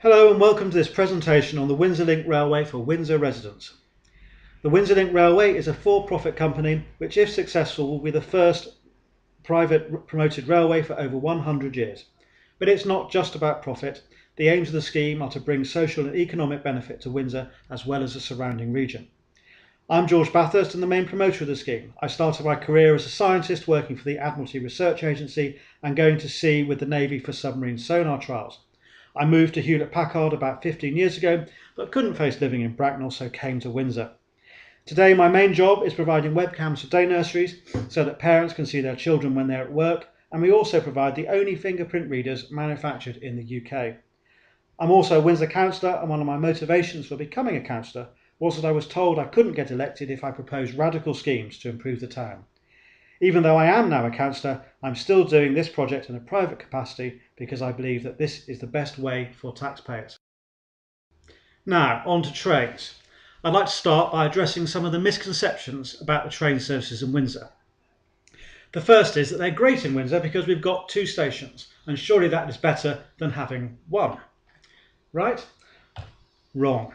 Hello and welcome to this presentation on the Windsor Link Railway for Windsor residents. The Windsor Link Railway is a for-profit company which, if successful, will be the first private promoted railway for over 100 years. But it's not just about profit. The aims of the scheme are to bring social and economic benefit to Windsor as well as the surrounding region. I'm George Bathurst and the main promoter of the scheme. I started my career as a scientist working for the Admiralty Research Agency and going to sea with the Navy for submarine sonar trials. I moved to Hewlett-Packard about 15 years ago, but couldn't face living in Bracknell, so came to Windsor. Today my main job is providing webcams for day nurseries so that parents can see their children when they're at work, and we also provide the only fingerprint readers manufactured in the UK. I'm also a Windsor councillor, and one of my motivations for becoming a councillor was that I was told I couldn't get elected if I proposed radical schemes to improve the town. Even though I am now a councillor, I'm still doing this project in a private capacity because I believe that this is the best way for taxpayers. Now, on to trains. I'd like to start by addressing some of the misconceptions about the train services in Windsor. The first is that they're great in Windsor because we've got 2 stations, and surely that is better than having 1. Right? Wrong.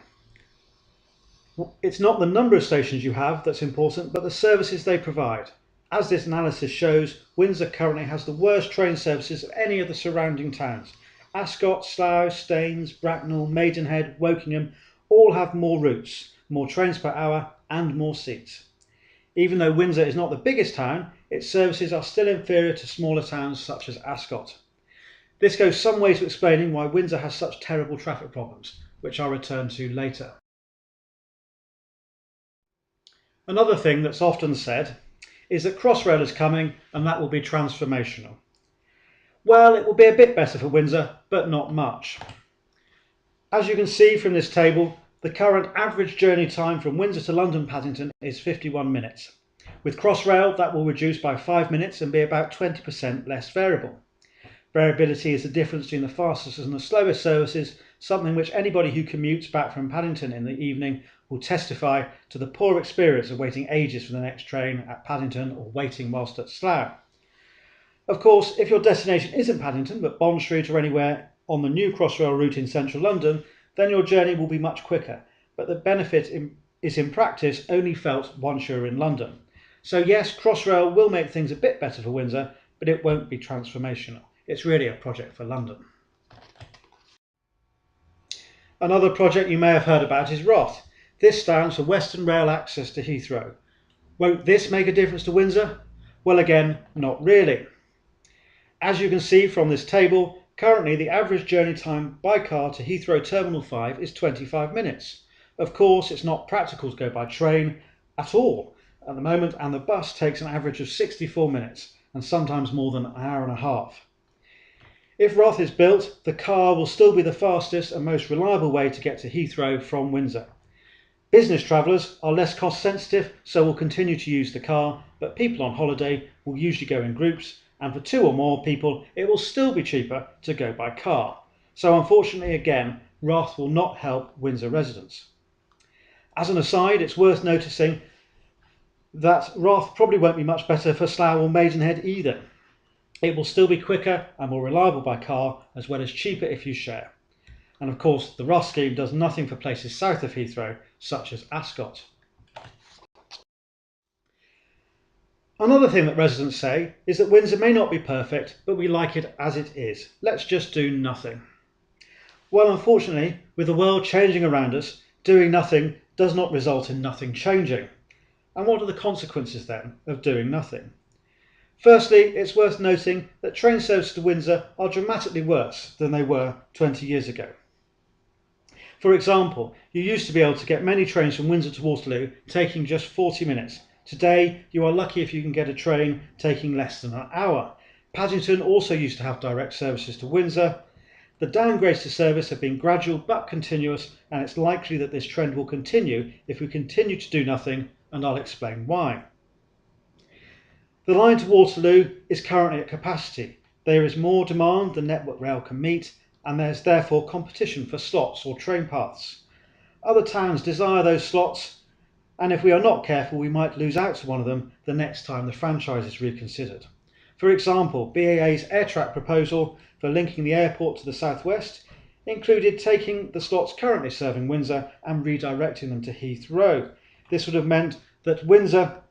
It's not the number of stations you have that's important, but the services they provide. As this analysis shows, Windsor currently has the worst train services of any of the surrounding towns. Ascot, Slough, Staines, Bracknell, Maidenhead, Wokingham all have more routes, more trains per hour and more seats. Even though Windsor is not the biggest town, its services are still inferior to smaller towns such as Ascot. This goes some way to explaining why Windsor has such terrible traffic problems, which I'll return to later. Another thing that's often said is that Crossrail is coming and that will be transformational. Well, it will be a bit better for Windsor, but not much. As you can see from this table, the current average journey time from Windsor to London Paddington is 51 minutes. With Crossrail, that will reduce by 5 minutes and be about 20% less variable. Variability is the difference between the fastest and the slowest services, something which anybody who commutes back from Paddington in the evening will testify to the poor experience of waiting ages for the next train at Paddington or waiting whilst at Slough. Of course, if your destination isn't Paddington but Bond Street or anywhere on the new Crossrail route in central London, then your journey will be much quicker, but the benefit is in practice only felt once you're in London. So yes, Crossrail will make things a bit better for Windsor, but it won't be transformational. It's really a project for London. Another project you may have heard about is ROTH. This stands for Western Rail Access to Heathrow. Won't this make a difference to Windsor? Well, again, not really. As you can see from this table, currently the average journey time by car to Heathrow Terminal 5 is 25 minutes. Of course, it's not practical to go by train at all at the moment, and the bus takes an average of 64 minutes and sometimes more than an hour and a half. If ROTH is built, the car will still be the fastest and most reliable way to get to Heathrow from Windsor. Business travellers are less cost sensitive, so will continue to use the car, but people on holiday will usually go in groups, and for 2 or more people it will still be cheaper to go by car. So unfortunately, again, ROTH will not help Windsor residents. As an aside, it's worth noticing that ROTH probably won't be much better for Slough or Maidenhead either. It will still be quicker and more reliable by car, as well as cheaper if you share. And of course, the ROTH scheme does nothing for places south of Heathrow, such as Ascot. Another thing that residents say is that Windsor may not be perfect, but we like it as it is. Let's just do nothing. Well, unfortunately, with the world changing around us, doing nothing does not result in nothing changing. And what are the consequences then of doing nothing? Firstly, it's worth noting that train services to Windsor are dramatically worse than they were 20 years ago. For example, you used to be able to get many trains from Windsor to Waterloo taking just 40 minutes. Today, you are lucky if you can get a train taking less than an hour. Paddington also used to have direct services to Windsor. The downgrades to service have been gradual but continuous, and it's likely that this trend will continue if we continue to do nothing, and I'll explain why. The line to Waterloo is currently at capacity. There is more demand than Network Rail can meet, and there is therefore competition for slots or train paths. Other towns desire those slots, and if we are not careful, we might lose out to one of them the next time the franchise is reconsidered. For example, BAA's AirTrack proposal for linking the airport to the southwest included taking the slots currently serving Windsor and redirecting them to Heathrow. This would have meant that Windsor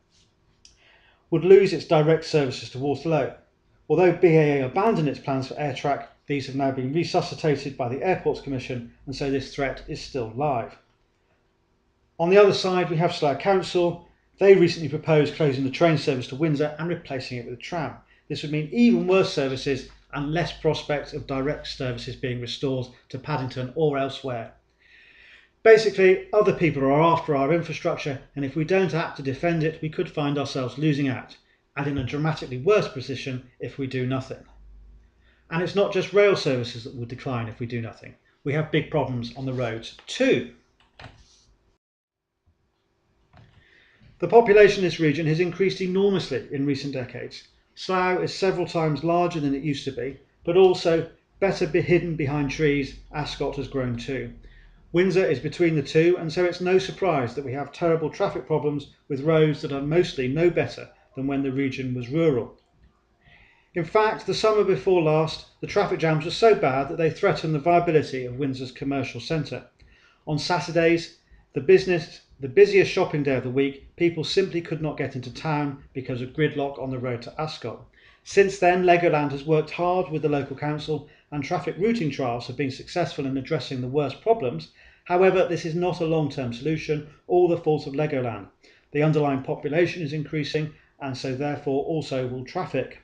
would lose its direct services to Waterloo. Although BAA abandoned its plans for AirTrack, these have now been resuscitated by the Airports Commission, and so this threat is still live. On the other side, we have Slough Council. They recently proposed closing the train service to Windsor and replacing it with a tram. This would mean even worse services and less prospects of direct services being restored to Paddington or elsewhere. Basically, other people are after our infrastructure, and if we don't act to defend it, we could find ourselves losing out, and in a dramatically worse position if we do nothing. And it's not just rail services that will decline if we do nothing. We have big problems on the roads too. The population in this region has increased enormously in recent decades. Slough is several times larger than it used to be, but also better hidden behind trees. Ascot has grown too. Windsor is between the two, and so it's no surprise that we have terrible traffic problems with roads that are mostly no better than when the region was rural. In fact, the summer before last, the traffic jams were so bad that they threatened the viability of Windsor's commercial centre. On Saturdays, the busiest shopping day of the week, people simply could not get into town because of gridlock on the road to Ascot. Since then, Legoland has worked hard with the local council, and traffic routing trials have been successful in addressing the worst problems. However, this is not a long-term solution or the fault of Legoland. The underlying population is increasing, and so therefore also will traffic.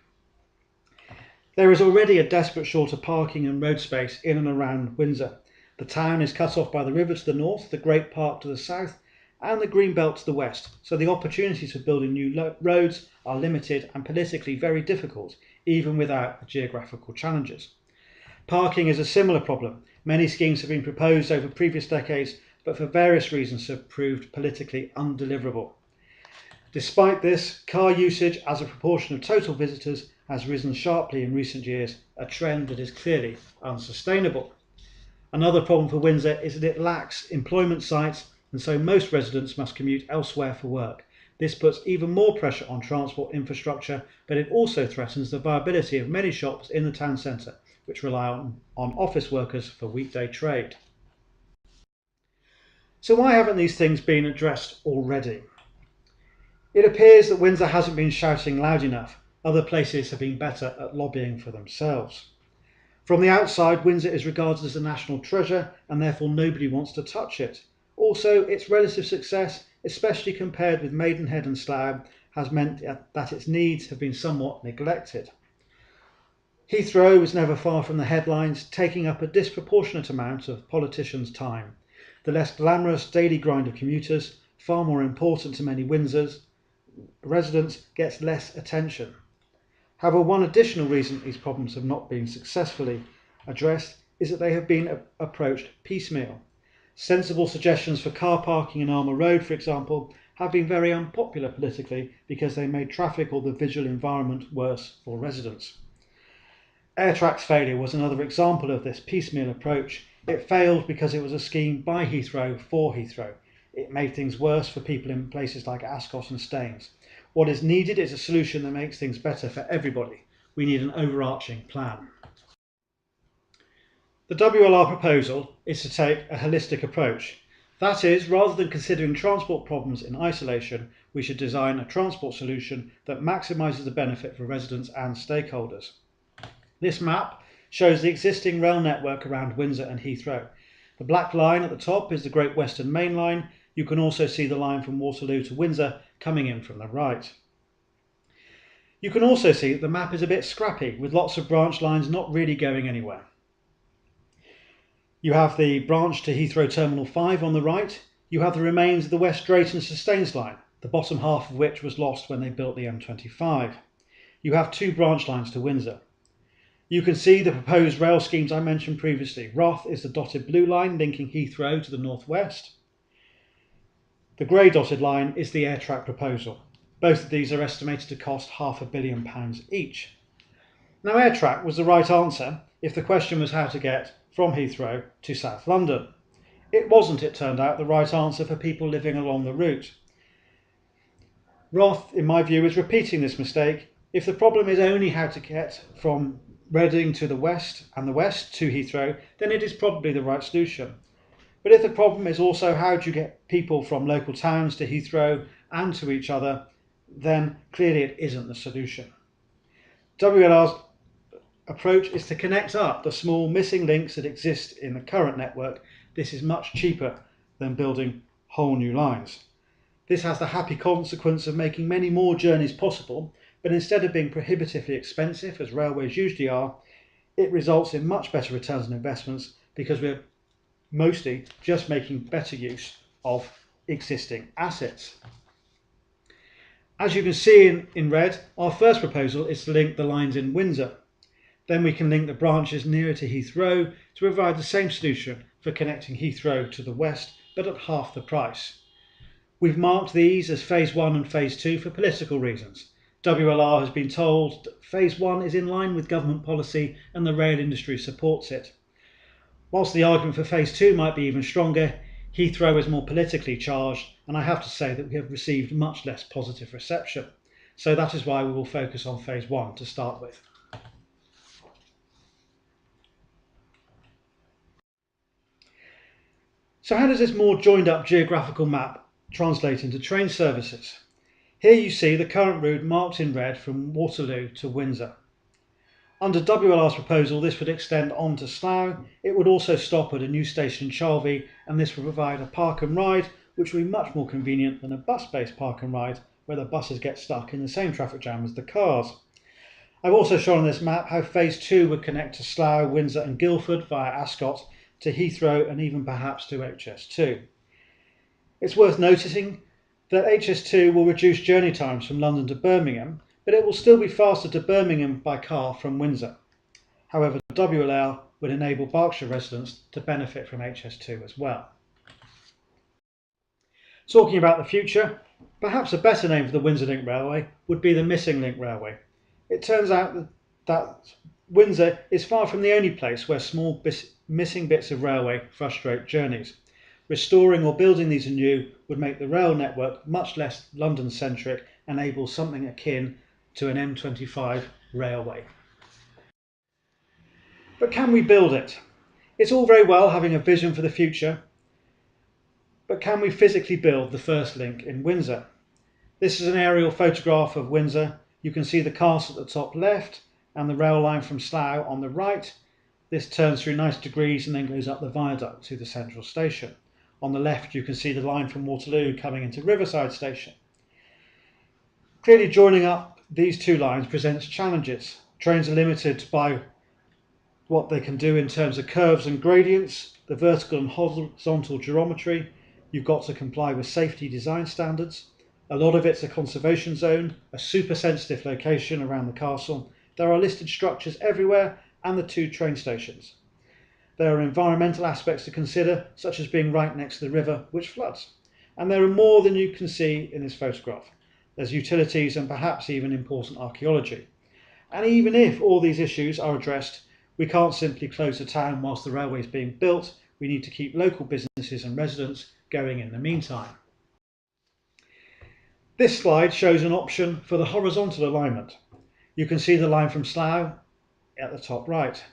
There is already a desperate shortage of parking and road space in and around Windsor. The town is cut off by the river to the north, the Great Park to the south, and the Green Belt to the west, so the opportunities for building new roads are limited and politically very difficult, even without the geographical challenges. Parking is a similar problem. Many schemes have been proposed over previous decades, but for various reasons have proved politically undeliverable. Despite this, car usage as a proportion of total visitors has risen sharply in recent years, a trend that is clearly unsustainable. Another problem for Windsor is that it lacks employment sites, and so most residents must commute elsewhere for work. This puts even more pressure on transport infrastructure, but it also threatens the viability of many shops in the town centre, which rely on office workers for weekday trade. So why haven't these things been addressed already? It appears that Windsor hasn't been shouting loud enough. Other places have been better at lobbying for themselves. From the outside, Windsor is regarded as a national treasure, and therefore nobody wants to touch it. Also, its relative success, especially compared with Maidenhead and Slough, has meant that its needs have been somewhat neglected. Heathrow was never far from the headlines, taking up a disproportionate amount of politicians' time. The less glamorous daily grind of commuters, far more important to many Windsors residents, gets less attention. However, one additional reason these problems have not been successfully addressed is that they have been approached piecemeal. Sensible suggestions for car parking in Armour Road, for example, have been very unpopular politically because they made traffic or the visual environment worse for residents. AirTrack's failure was another example of this piecemeal approach. It failed because it was a scheme by Heathrow for Heathrow. It made things worse for people in places like Ascot and Staines. What is needed is a solution that makes things better for everybody. We need an overarching plan. The WLR proposal is to take a holistic approach. That is, rather than considering transport problems in isolation, we should design a transport solution that maximises the benefit for residents and stakeholders. This map shows the existing rail network around Windsor and Heathrow. The black line at the top is the Great Western Main Line. You can also see the line from Waterloo to Windsor coming in from the right. You can also see that the map is a bit scrappy, with lots of branch lines not really going anywhere. You have the branch to Heathrow Terminal 5 on the right. You have the remains of the West Drayton to Staines line, the bottom half of which was lost when they built the M25. You have two branch lines to Windsor. You can see the proposed rail schemes I mentioned previously. Roth is the dotted blue line linking Heathrow to the northwest. The grey dotted line is the AirTrack proposal. Both of these are estimated to cost £500 million each. Now, AirTrack was the right answer if the question was how to get from Heathrow to South London. It wasn't, it turned out, the right answer for people living along the route. Roth, in my view, is repeating this mistake. If the problem is only how to get from Reading to the west and the west to Heathrow, then it is probably the right solution. But if the problem is also how do you get people from local towns to Heathrow and to each other, then clearly it isn't the solution. WLR's approach is to connect up the small missing links that exist in the current network. This is much cheaper than building whole new lines. This has the happy consequence of making many more journeys possible, but instead of being prohibitively expensive, as railways usually are, it results in much better returns on investments because we're mostly just making better use of existing assets. As you can see in red, our first proposal is to link the lines in Windsor. Then we can link the branches nearer to Heathrow to provide the same solution for connecting Heathrow to the west, but at half the price. We've marked these as Phase 1 and Phase 2 for political reasons. WLR has been told that Phase 1 is in line with government policy and the rail industry supports it. Whilst the argument for Phase 2 might be even stronger, Heathrow is more politically charged, and I have to say that we have received much less positive reception. So that is why we will focus on Phase 1 to start with. So how does this more joined up geographical map translate into train services? Here you see the current route marked in red from Waterloo to Windsor. Under WLR's proposal, this would extend on to Slough. It would also stop at a new station in Charlevy, and this would provide a park and ride, which would be much more convenient than a bus-based park and ride, where the buses get stuck in the same traffic jam as the cars. I've also shown on this map how Phase 2 would connect to Slough, Windsor and Guildford via Ascot, to Heathrow and even perhaps to HS2. It's worth noticing that HS2 will reduce journey times from London to Birmingham, but it will still be faster to Birmingham by car from Windsor. However, WLR would enable Berkshire residents to benefit from HS2 as well. Talking about the future, perhaps a better name for the Windsor Link Railway would be the Missing Link Railway. It turns out that Windsor is far from the only place where small missing bits of railway frustrate journeys. Restoring or building these anew would make the rail network much less London-centric and enable something akin to an M25 railway. But can we build it? It's all very well having a vision for the future, but can we physically build the first link in Windsor? This is an aerial photograph of Windsor. You can see the castle at the top left and the rail line from Slough on the right. This turns through 90 degrees and then goes up the viaduct to the central station. On the left you can see the line from Waterloo coming into Riverside Station. Clearly joining up these two lines presents challenges. Trains are limited by what they can do in terms of curves and gradients, the vertical and horizontal geometry. You've got to comply with safety design standards. A lot of it's a conservation zone, a super sensitive location around the castle. There are listed structures everywhere and the two train stations. There are environmental aspects to consider, such as being right next to the river, which floods. And there are more than you can see in this photograph. There's utilities and perhaps even important archaeology. And even if all these issues are addressed, we can't simply close the town whilst the railway is being built. We need to keep local businesses and residents going in the meantime. This slide shows an option for the horizontal alignment. You can see the line from Slough at the top right.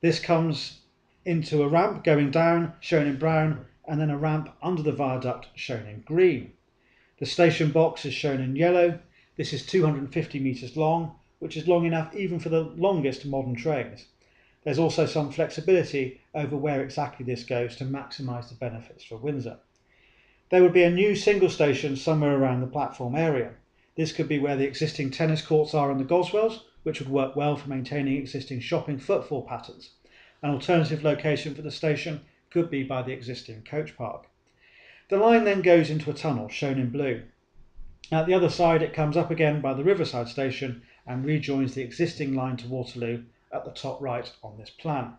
This comes into a ramp going down, shown in brown, and then a ramp under the viaduct, shown in green. The station box is shown in yellow. This is 250 metres long, which is long enough even for the longest modern trains. There's also some flexibility over where exactly this goes to maximise the benefits for Windsor. There would be a new single station somewhere around the platform area. This could be where the existing tennis courts are in the Goswells, which would work well for maintaining existing shopping footfall patterns. An alternative location for the station could be by the existing coach park. The line then goes into a tunnel, shown in blue. At the other side it comes up again by the Riverside Station and rejoins the existing line to Waterloo at the top right on this plan.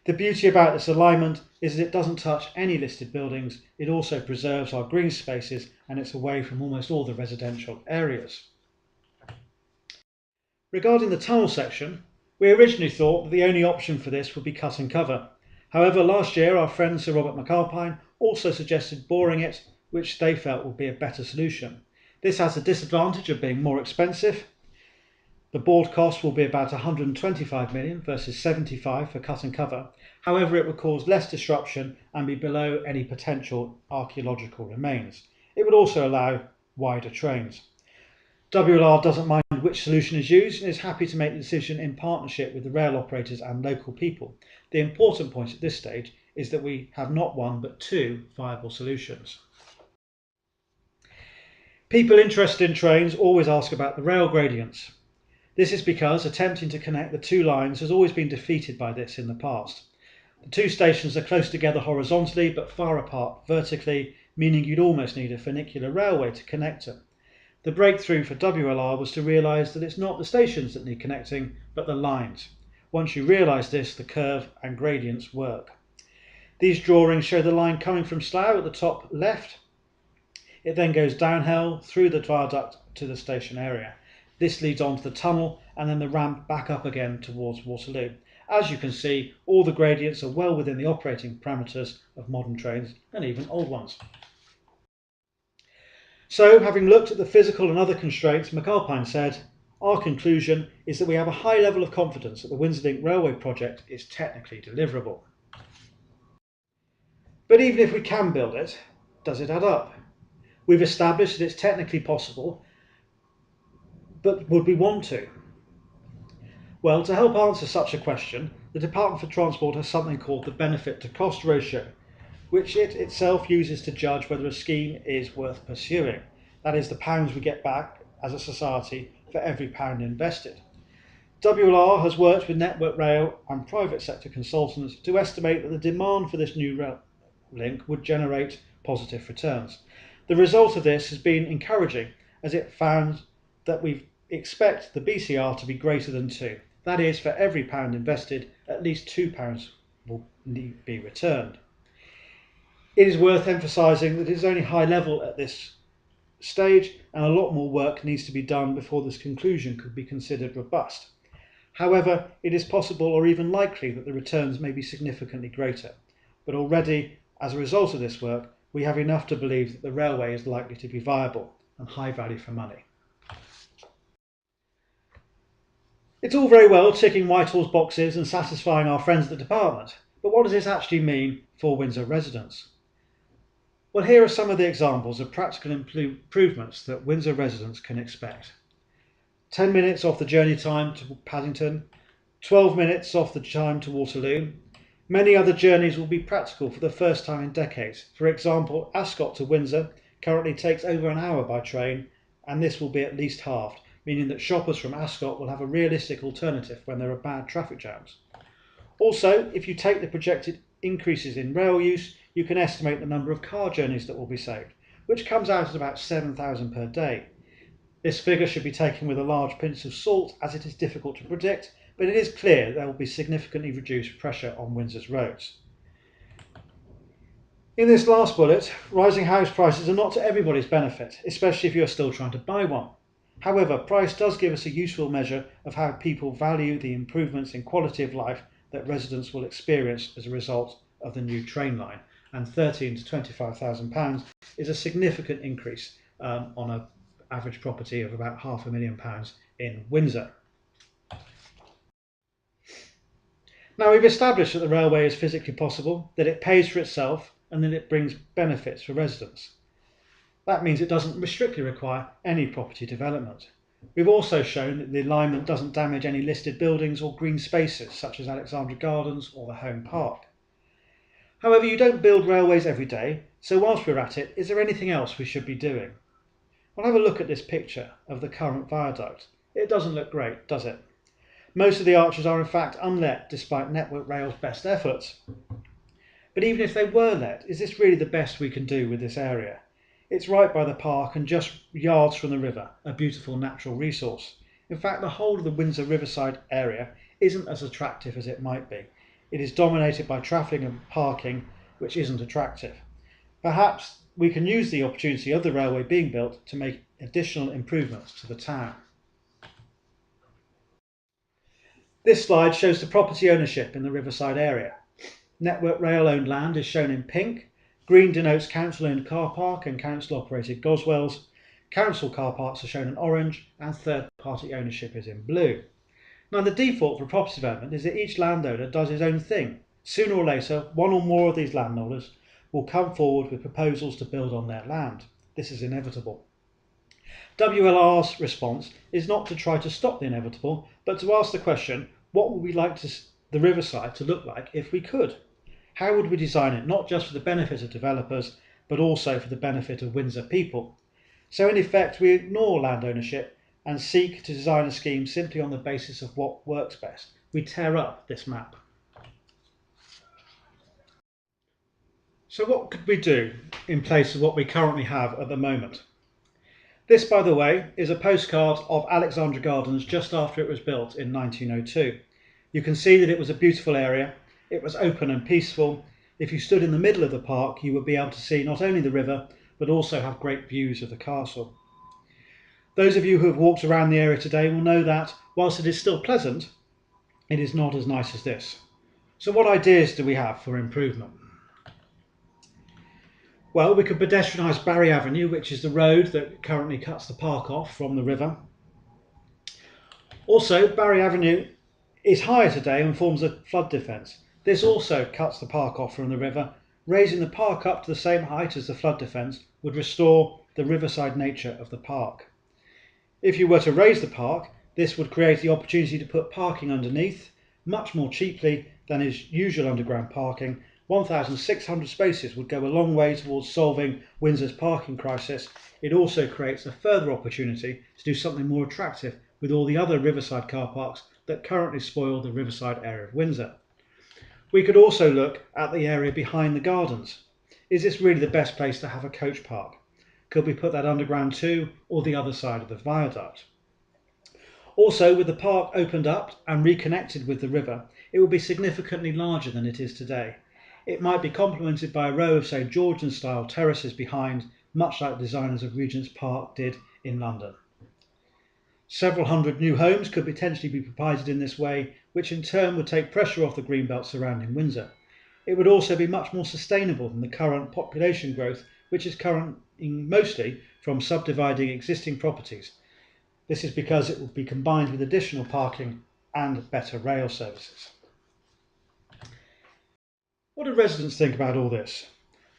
The beauty about this alignment is that it doesn't touch any listed buildings. It also preserves our green spaces and it's away from almost all the residential areas. Regarding the tunnel section, we originally thought that the only option for this would be cut and cover. However, last year our friend Sir Robert McAlpine also suggested boring it, which they felt would be a better solution. This has the disadvantage of being more expensive. The board cost will be about 125 million versus 75 for cut and cover. However, it would cause less disruption and be below any potential archaeological remains. It would also allow wider trains. WLR doesn't mind which solution is used and is happy to make the decision in partnership with the rail operators and local people. The important point at this stage is that we have not one but two viable solutions. People interested in trains always ask about the rail gradients. This is because attempting to connect the two lines has always been defeated by this in the past. The two stations are close together horizontally but far apart vertically, meaning you'd almost need a funicular railway to connect them. The breakthrough for WLR was to realise that it's not the stations that need connecting, but the lines. Once you realise this, the curve and gradients work. These drawings show the line coming from Slough at the top left. It then goes downhill through the viaduct to the station area. This leads on to the tunnel and then the ramp back up again towards Waterloo. As you can see, all the gradients are well within the operating parameters of modern trains and even old ones. So, having looked at the physical and other constraints, McAlpine said, our conclusion is that we have a high level of confidence that the Windsor Link Railway project is technically deliverable. But even if we can build it, does it add up? We've established that it's technically possible, but would we want to? Well, to help answer such a question, the Department for Transport has something called the benefit to cost ratio, which it itself uses to judge whether a scheme is worth pursuing. That is, the pounds we get back as a society for every pound invested. WLR has worked with Network Rail and private sector consultants to estimate that the demand for this new rail link would generate positive returns. The result of this has been encouraging, as it found that we expect the BCR to be greater than 2. That is, for every pound invested, at least £2 will be returned. It is worth emphasising that it is only high level at this stage and a lot more work needs to be done before this conclusion could be considered robust. However, it is possible or even likely that the returns may be significantly greater. But already, as a result of this work, we have enough to believe that the railway is likely to be viable and high value for money. It's all very well ticking Whitehall's boxes and satisfying our friends at the department, but what does this actually mean for Windsor residents? Well, here are some of the examples of practical improvements that Windsor residents can expect. 10 minutes off the journey time to Paddington, 12 minutes off the time to Waterloo. Many other journeys will be practical for the first time in decades. For example, Ascot to Windsor currently takes over an hour by train, and this will be at least halved, meaning that shoppers from Ascot will have a realistic alternative when there are bad traffic jams. Also, if you take the projected increases in rail use, you can estimate the number of car journeys that will be saved, which comes out at about 7,000 per day. This figure should be taken with a large pinch of salt, as it is difficult to predict, but it is clear there will be significantly reduced pressure on Windsor's roads. In this last bullet, rising house prices are not to everybody's benefit, especially if you are still trying to buy one. However, price does give us a useful measure of how people value the improvements in quality of life that residents will experience as a result of the new train line, and £13,000 to £25,000 is a significant increase on an average property of about £500,000 in Windsor. Now, we've established that the railway is physically possible, that it pays for itself, and that it brings benefits for residents. That means it doesn't strictly require any property development. We've also shown that the alignment doesn't damage any listed buildings or green spaces such as Alexandra Gardens or the Home Park. However, you don't build railways every day, so whilst we're at it, is there anything else we should be doing? Well, have a look at this picture of the current viaduct. It doesn't look great, does it? Most of the arches are in fact unlet despite Network Rail's best efforts. But even if they were let, is this really the best we can do with this area? It's right by the park and just yards from the river, a beautiful natural resource. In fact, the whole of the Windsor Riverside area isn't as attractive as it might be. It is dominated by traffic and parking, which isn't attractive. Perhaps we can use the opportunity of the railway being built to make additional improvements to the town. This slide shows the property ownership in the Riverside area. Network Rail owned land is shown in pink, green denotes council owned car park and council operated Goswells, Council car parks are shown in orange and third-party ownership is in blue. Now the default for property development is that each landowner does his own thing. Sooner or later, one or more of these landowners will come forward with proposals to build on their land. This is inevitable. WLR's response is not to try to stop the inevitable, but to ask the question, what would we like the riverside to look like if we could? How would we design it, not just for the benefit of developers, but also for the benefit of Windsor people? So in effect, we ignore land ownership and seek to design a scheme simply on the basis of what works best. We tear up this map. So what could we do in place of what we currently have at the moment? This, by the way, is a postcard of Alexandra Gardens just after it was built in 1902. You can see that it was a beautiful area. It was open and peaceful. If you stood in the middle of the park, you would be able to see not only the river, but also have great views of the castle. Those of you who have walked around the area today will know that, whilst it is still pleasant, it is not as nice as this. So what ideas do we have for improvement? Well, we could pedestrianise Barry Avenue, which is the road that currently cuts the park off from the river. Also, Barry Avenue is higher today and forms a flood defence. This also cuts the park off from the river. Raising the park up to the same height as the flood defence would restore the riverside nature of the park. If you were to raise the park, this would create the opportunity to put parking underneath, much more cheaply than is usual underground parking. 1,600 spaces would go a long way towards solving Windsor's parking crisis. It also creates a further opportunity to do something more attractive with all the other riverside car parks that currently spoil the riverside area of Windsor. We could also look at the area behind the gardens. Is this really the best place to have a coach park? Could we put that underground too, or the other side of the viaduct? Also, with the park opened up and reconnected with the river, it will be significantly larger than it is today. It might be complemented by a row of St Georgian-style terraces behind, much like the designers of Regent's Park did in London. Several hundred new homes could potentially be provided in this way, which in turn would take pressure off the greenbelt surrounding Windsor. It would also be much more sustainable than the current population growth, which is coming mostly from subdividing existing properties. This is because it will be combined with additional parking and better rail services. What do residents think about all this?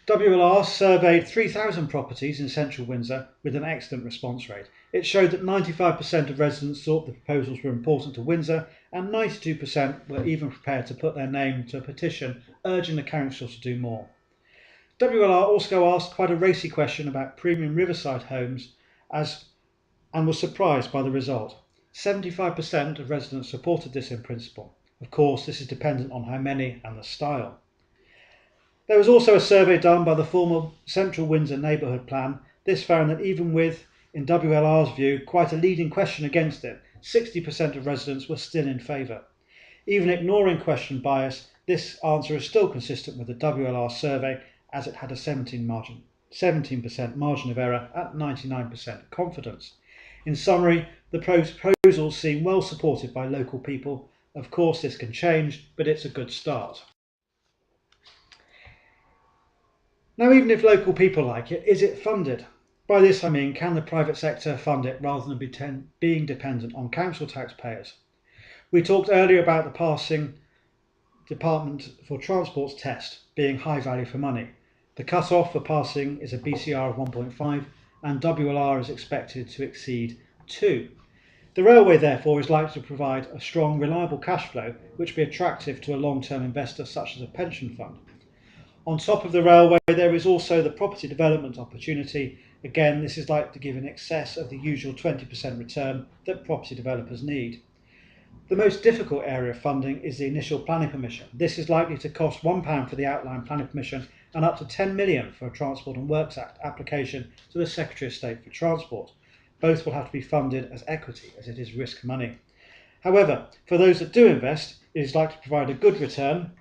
WLR surveyed 3,000 properties in central Windsor with an excellent response rate. It showed that 95% of residents thought the proposals were important to Windsor and 92% were even prepared to put their name to a petition urging the council to do more. WLR also asked quite a racy question about premium riverside homes and was surprised by the result. 75% of residents supported this in principle. Of course, this is dependent on how many and the style. There was also a survey done by the former Central Windsor Neighbourhood Plan. This found that even with, in WLR's view, quite a leading question against it, 60% of residents were still in favour. Even ignoring question bias, this answer is still consistent with the WLR survey as it had a 17% margin of error at 99% confidence. In summary, the proposals seem well supported by local people. Of course, this can change, but it's a good start. Now, even if local people like it, is it funded? By this I mean, can the private sector fund it rather than being dependent on council taxpayers? We talked earlier about the passing Department for Transport's test being high value for money. The cut-off for passing is a BCR of 1.5 and WLR is expected to exceed 2. The railway therefore is likely to provide a strong, reliable cash flow which will be attractive to a long-term investor such as a pension fund. On top of the railway, there is also the property development opportunity. Again, this is likely to give in excess of the usual 20% return that property developers need. The most difficult area of funding is the initial planning permission. This is likely to cost £1 for the outline planning permission and up to £10 million for a Transport and Works Act application to the Secretary of State for Transport. Both will have to be funded as equity, as it is risk money. However, for those that do invest, it is likely to provide a good return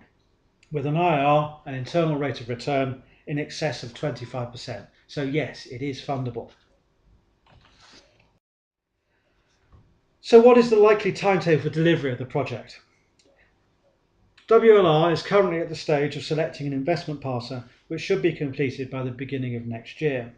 with an IRR, an internal rate of return, in excess of 25%. So yes, it is fundable. So what is the likely timetable for delivery of the project? WLR is currently at the stage of selecting an investment partner which should be completed by the beginning of next year.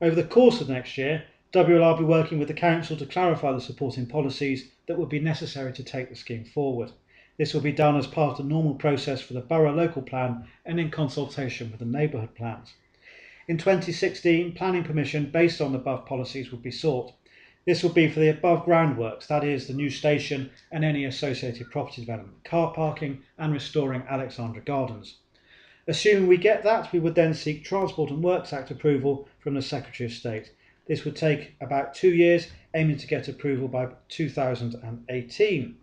Over the course of next year, WLR will be working with the Council to clarify the supporting policies that would be necessary to take the scheme forward. This will be done as part of the normal process for the Borough Local Plan and in consultation with the neighbourhood plans. In 2016, planning permission based on the above policies would be sought. This will be for the above groundworks, that is, the new station and any associated property development, car parking and restoring Alexandra Gardens. Assuming we get that, we would then seek Transport and Works Act approval from the Secretary of State. This would take about 2 years, aiming to get approval by 2018.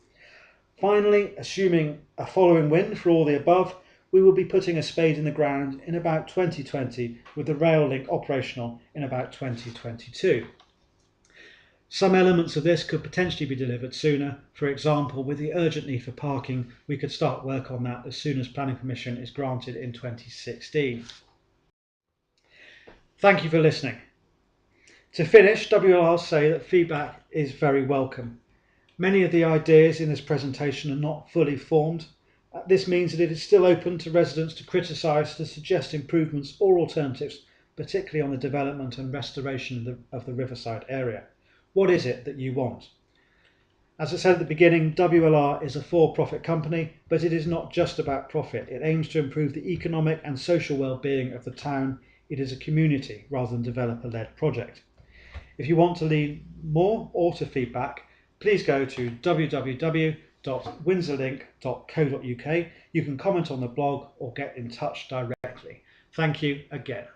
Finally, assuming a following wind for all the above, we will be putting a spade in the ground in about 2020 with the rail link operational in about 2022. Some elements of this could potentially be delivered sooner. For example, with the urgent need for parking, we could start work on that as soon as planning permission is granted in 2016. Thank you for listening. To finish, WLR say that feedback is very welcome. Many of the ideas in this presentation are not fully formed. This means that it is still open to residents to criticise, to suggest improvements or alternatives, particularly on the development and restoration of the riverside area. What is it that you want? As I said at the beginning, WLR is a for-profit company, but it is not just about profit. It aims to improve the economic and social well-being of the town. It is a community rather than developer-led project. If you want to learn more or to feedback, please go to www.windsorlink.co.uk. You can comment on the blog or get in touch directly. Thank you again.